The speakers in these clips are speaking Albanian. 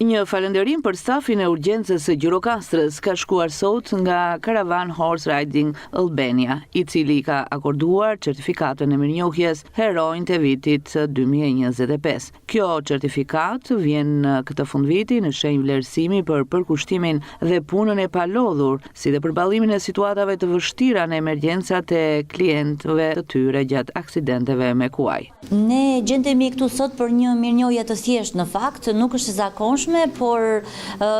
Një falënderim për stafin e urgjencës së Gjirokastrës ka shkuar sot nga Caravan Horse Riding Albania, i cili ka akorduar certifikatën e mirënjohjes Heronjtë e vitit 2025. Kjo certifikat vjen në këtë fundviti në shenjë vlerësimi për përkushtimin dhe punën e palodhur, si dhe përballimin e situatave të vështira në emergjencat e klientëve të tyre gjatë aksidenteve me kuaj. Ne gjendemi këtu sot për një mirënjohje të thjeshtë, në fakt, nuk është e zakonshme, por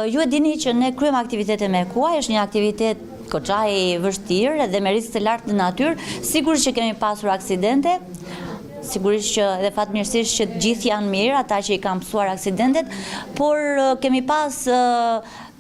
ju e dini që ne kryejmë aktivitete me kuaj, është një aktivitet goxha i vështirë dhe me rrezik të lartë në natyrë. Sigurisht që kemi pasur aksidente, sigurisht që dhe fatmirësisht që të gjithë janë mirë, ata që i kanë mësuar aksidentet, por kemi pas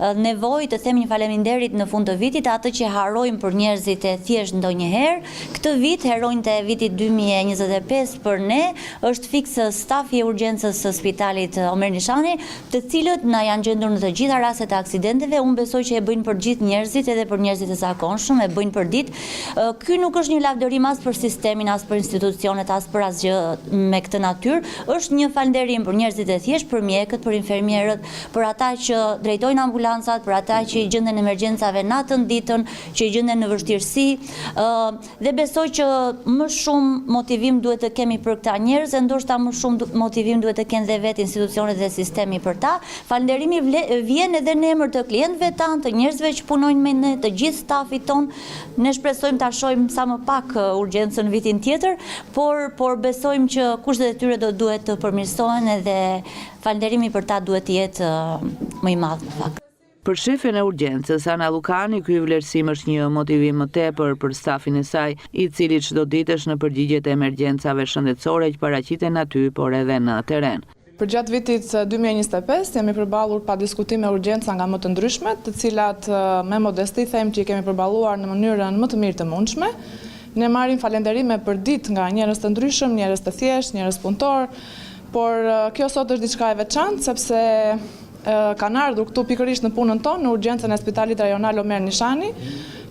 nevojë të themi një faleminderit në fund të vitit atë që harrojmë për njerëzit e thjesht ndonjëherë. Këtë vit, heronjtë e vitit 2025 për ne është fiks stafi e urgjencës së Spitalit Omer Nishani, të cilët na janë gjendur në të gjitha rastet e aksidenteve. Unë besoj që e bëjnë për gjithë njerëzit, edhe për njerëzit e zakonshëm, e bëjnë për ditë. Ky nuk është një lavdërim as për sistemin, as për institucionet, as për asgjë me këtë natyrë. Është një falënderim për njerëzit e thjesht, për mjekët, për infermierët, për ata që drejtojnë për ata që i gjenden emergjencave natën ditën, që i gjenden në vështirësi, dhe besoj që më shumë motivim duhet të kemi për këta njerëz, ndoshta më shumë motivim duhet të kenë dhe vetë institucionet dhe sistemi për ta. Falënderimi vjen edhe në emër të klientëve tanë, të njerëzve që punojnë me ne, të gjithë stafit ton. Ne shpresojmë ta shohim sa më pak urgjencën vitin tjetër, por besojmë që kushtet e tyre do duhet të përmirësohen edhe falënderimi për ta duhet të jetë më i madh në fakt. Për shefen e urgjencës, Ana Lukani, ky vlerësim është një motivim më tepër për stafin e saj, i cili çdo ditë është në përgjigjet e emergjencave shëndetësore që paraqiten aty, por edhe në terren. Përgjatë vitit 2025 jemi përballur pa diskutime urgjenca nga më të ndryshmet, të cilat me modesti them që i kemi përballuar në mënyrën më të mirë të mundshme. Ne marrim falënderime për ditë nga njerëz të ndryshëm, njerëz të thjeshtë, njerëz punëtor, por kjo sot është diçka e veçantë sepse kanë ardhur këtu pikërisht në punën tonë, në urgjencën e Spitalit Rajonal Omer Nishani,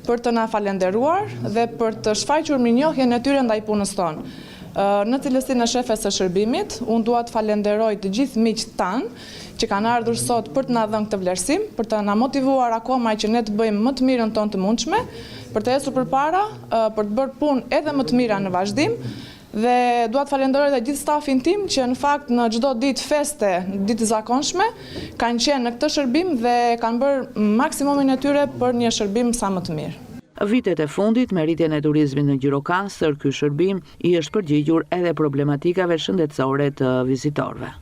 për të na falënderuar dhe për të shfaqur mirënjohjen e tyre ndaj punës tonë. Në cilësinë e shefes së shërbimit, unë dua të falenderoj të gjithë miqtë tanë që kanë ardhur sot për të na dhënë këtë vlerësim, për të na motivuar akoma që ne të bëjmë më të mirën tonë të mundshme, për të ecur përpara, për të bërë punë edhe më të mira në vazhdim. Dhe dua të falenderoj edhe gjithë stafin tim që në fakt në çdo ditë feste, ditë zakonshme, kanë qenë në këtë shërbim dhe kanë bërë maksimumin e tyre për një shërbim sa më të mirë. Vitet e fundit me rritjen e turizmit në Gjirokastër, ky shërbim i është përgjigjur edhe problematikave shëndetësore të vizitorëve.